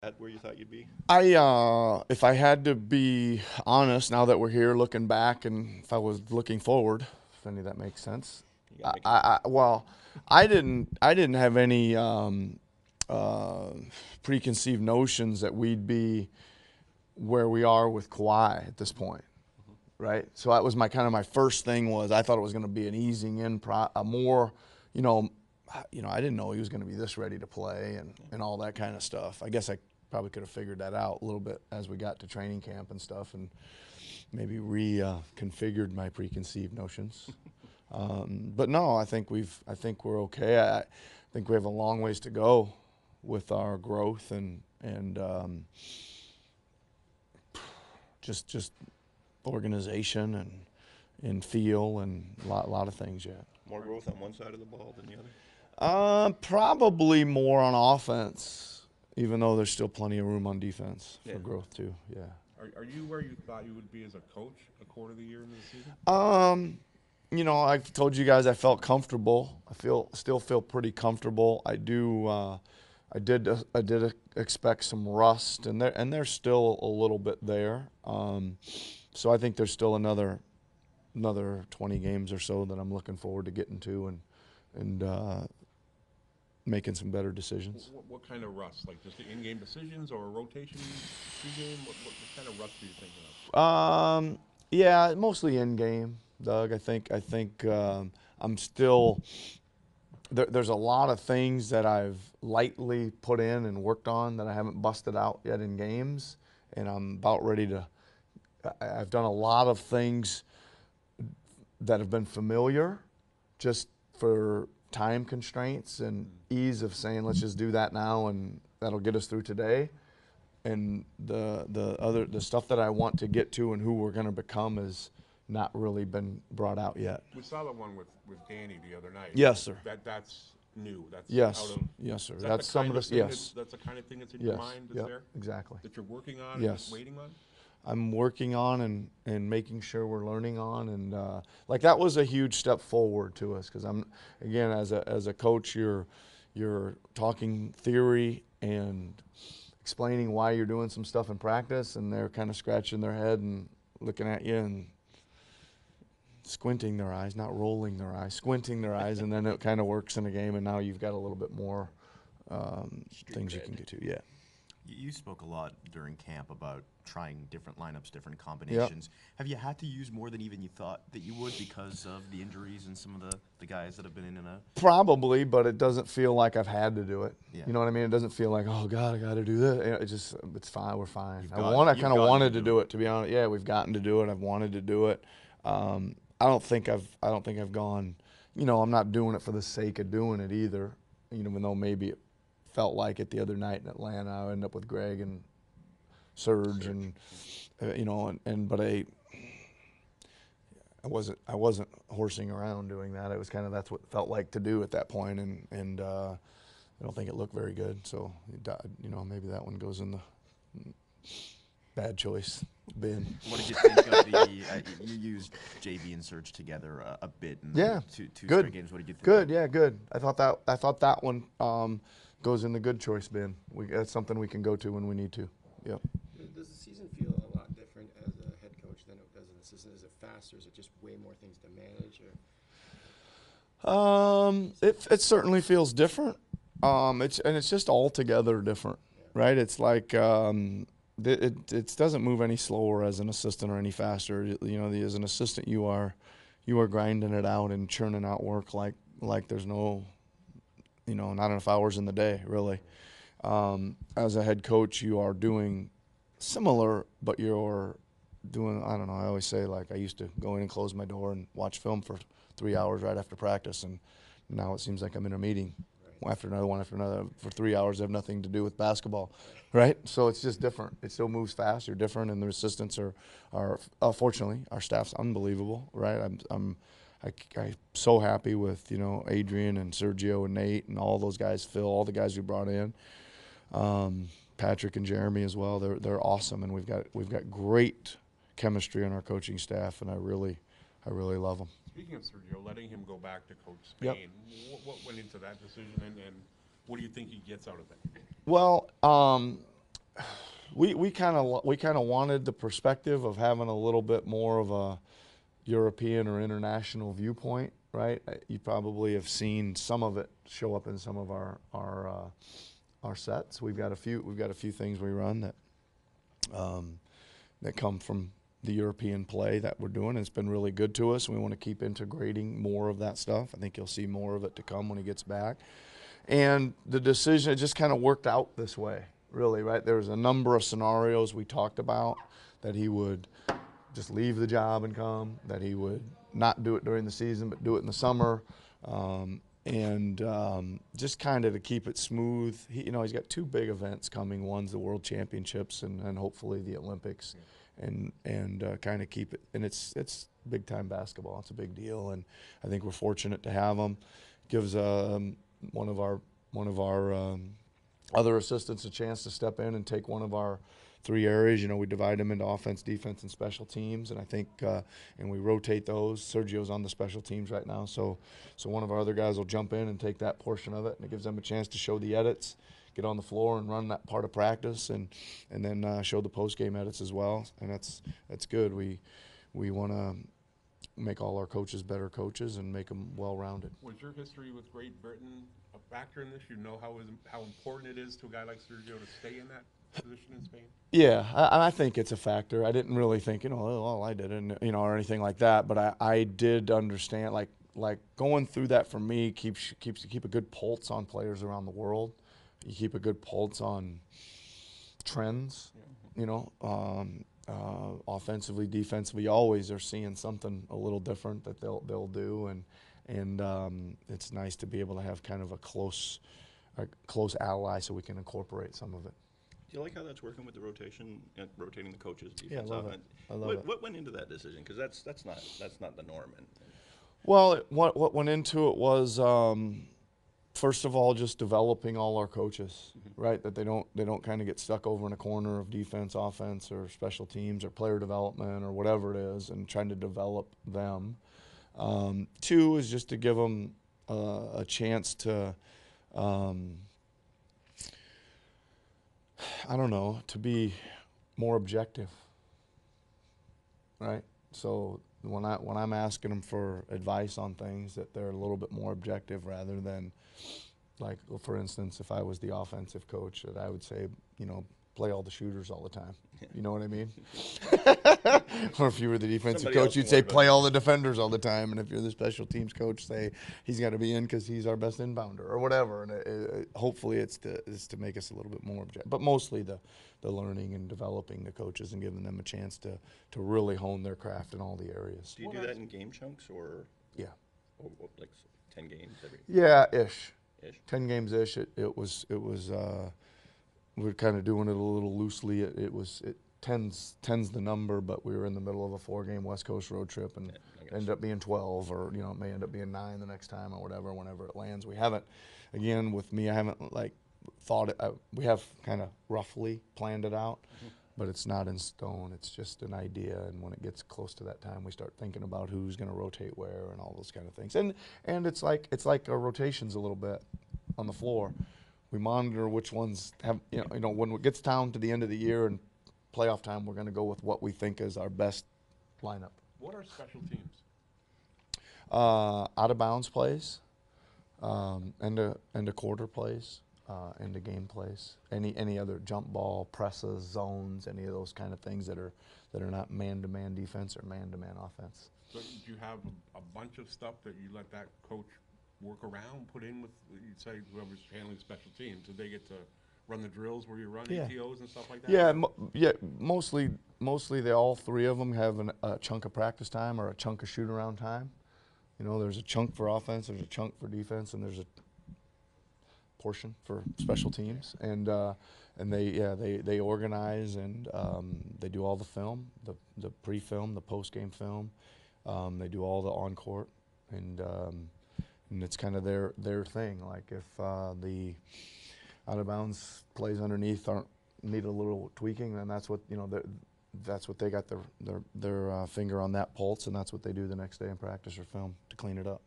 at where you thought you'd be? If I had to be honest, now that we're here looking back, and if I was looking forward, if any of that makes sense, You got to make well, I didn't have any uh, preconceived notions that we'd be where we are with Kawhi at this point, right? So that was my first thing was I thought it was going to be an easing in, a more, you know, I didn't know he was going to be this ready to play and all that kind of stuff. I guess I probably could have figured that out a little bit as we got to training camp and stuff, and maybe reconfigured my preconceived notions. But no, I think we're okay. I think we have a long ways to go with our growth and just organization and feel and a lot of things yet. more growth on one side of the ball than the other? Probably more on offense, even though there's still plenty of room on defense for Yeah. growth too. Yeah. Are you where you thought you would be as a coach a quarter of the year into the season? I've told you guys I felt comfortable. Still feel pretty comfortable. I did expect some rust, and there's still a little bit there. So I think there's still another 20 games or so that I'm looking forward to getting to and making some better decisions. What kind of rust? Like just the in-game decisions or a rotation pre-game? What kind of rust are you thinking of? Yeah, mostly in game, Doug. I think I'm still there's a lot of things that I've lightly put in and worked on that I haven't busted out yet in games, and I'm about ready to. I've done a lot of things that have been familiar, just for time constraints and ease of saying let's just do that now and that'll get us through today. And the stuff that I want to get to and who we're going to become has not really been brought out yet. We saw the one with Danny the other night. Yes, sir. That's new. That's Yes. out of. Yes, sir. Is that That's the some kind of of this. thing Yes. That's the kind of thing that's in your Yes. mind that's Yep. there Exactly. that you're working on and Yes. just waiting on. I'm working on and making sure we're learning on, and like that was a huge step forward to us because I'm again as a coach you're talking theory and explaining why you're doing some stuff in practice, and they're kind of scratching their head and looking at you and squinting their eyes, not rolling their eyes, squinting their eyes, and then it kind of works in a game, and now you've got a little bit more things you can get to. Yeah. You spoke a lot during camp about trying different lineups, different combinations. Have you had to use more than even you thought that you would because of the injuries and some of the guys that have been in and out? Probably, but it doesn't feel like I've had to do it. Yeah. You know what I mean? It doesn't feel like, oh God, I got to do this. It's fine. We're fine. You've I gotten kind of wanted to to do do it, to be honest. Yeah, we've gotten to do it. I've wanted to do it. I don't think I've gone. I'm not doing it for the sake of doing it either. Even though maybe it felt like it the other night in Atlanta. I ended up with Greg and Serge and but I wasn't horsing around doing that. It was kind of that's what it felt like to do at that point, and I don't think it looked very good. So maybe that one goes in the bad choice bin. What did you think of the? You used JV and Serge together a bit in two good. straight games. What did you think? Good, yeah, good. I thought that one goes in the good choice bin. That's something we can go to when we need to. Yep. Does the season feel a lot different as a head coach than it does an assistant? Is it faster? Is it just way more things to manage? It certainly feels different. It's just altogether different, right? It's like it doesn't move any slower as an assistant or any faster. As an assistant, you are grinding it out and churning out work like there's no, not enough hours in the day, really. As a head coach, you are doing similar, but you're doing, I don't know, I always say, like, I used to go in and close my door and watch film for 3 hours right after practice, and now it seems like I'm in a meeting after another for 3 hours that have nothing to do with basketball, right? So it's just different. It still moves fast. You're different, and the assistants are fortunately, our staff's unbelievable, right? I'm so happy with, Adrian and Sergio and Nate and all those guys, Phil, all the guys we brought in. Patrick and Jeremy as well. They're awesome, and we've got great chemistry on our coaching staff, and I really love them. Speaking of Sergio, letting him go back to coach Yep. Spain, what went into that decision, and what do you think he gets out of it? Well, we kind of wanted the perspective of having a little bit more of a European or international viewpoint, right? You probably have seen some of it show up in some of our sets. We've got a few things we run that come from the European play that we're doing. It's been really good to us, and we want to keep integrating more of that stuff. I think you'll see more of it to come when he gets back. And the decision, it just kind of worked out this way, really, right? There was a number of scenarios we talked about that he would just leave the job and come, that he would not do it during the season but do it in the summer, just kind of to keep it smooth. He's got two big events coming. One's the World Championships and hopefully the Olympics, and kind of keep it. And it's big time basketball. It's a big deal, and I think we're fortunate to have him. Gives one of our other assistants a chance to step in and take one of our three areas. We divide them into offense, defense, and special teams, and I think and we rotate those. Sergio's on the special teams right now, so one of our other guys will jump in and take that portion of it, and it gives them a chance to show the edits, get on the floor and run that part of practice, and then show the post-game edits as well, and that's good. We want to make all our coaches better coaches and make them well-rounded. Was your history with Great Britain a factor in this? You know how important it is to a guy like Sergio to stay in that position in Spain? Yeah, I think it's a factor. I didn't really think, well, I didn't, or anything like that. But I did understand, like going through that for me keeps you keep a good pulse on players around the world. You keep a good pulse on trends, offensively, defensively. You always are seeing something a little different that they'll do, and it's nice to be able to have kind of a close ally so we can incorporate some of it. Do you like how that's working with the rotation, rotating the coaches? Yeah, I love it. I love it. What went into that decision? Because that's not the norm. Well, what went into it was first of all just developing all our coaches, right? That they don't kind of get stuck over in a corner of defense, offense, or special teams, or player development, or whatever it is, and trying to develop them. Two is just to give them a chance to. To be more objective, right? So when I'm asking them for advice on things, that they're a little bit more objective rather than, like, for instance, if I was the offensive coach, that I would say, play all the shooters all the time. You know what I mean? Or if you were the defensive Somebody coach, else you'd can say worry about play it. all the defenders all the time. And if you're the special teams coach, say he's got to be in because he's our best inbounder or whatever. And hopefully it's to make us a little bit more objective. But mostly the learning and developing the coaches and giving them a chance to really hone their craft in all the areas. Do you do that in game chunks or Yeah. like 10 games every? Yeah, ish. 10 games ish. It was we're kind of doing it a little loosely. It 10's the number, but we were in the middle of a 4-game West Coast road trip, and ended up being 12, or it may end up being 9 the next time, or whatever. Whenever it lands, we haven't. Again, with me, I haven't thought it. We have kind of roughly planned it out, but it's not in stone. It's just an idea, and when it gets close to that time, we start thinking about who's going to rotate where and all those kind of things. And it's like our rotations a little bit on the floor. We monitor which ones have, when it gets down to the end of the year and playoff time, we're going to go with what we think is our best lineup. What are special teams? Out of bounds plays, end of quarter plays, end of game plays, any other jump ball, presses, zones, any of those kind of things that are not man-to-man defense or man-to-man offense. So do you have a bunch of stuff that you let that coach work around, put in with, you'd say, whoever's handling special teams? Did they get to run the drills where you run ATOs and stuff like that? Yeah, mostly they all three of them have a chunk of practice time or a chunk of shoot-around time. There's a chunk for offense, there's a chunk for defense, and there's a portion for special teams. And they organize, and they do all the film, the pre-film, the post-game film. They do all the on-court, and it's kind of their thing. Like if the out of bounds plays underneath need a little tweaking, then that's what that's what they got their finger on that pulse, and that's what they do the next day in practice or film to clean it up.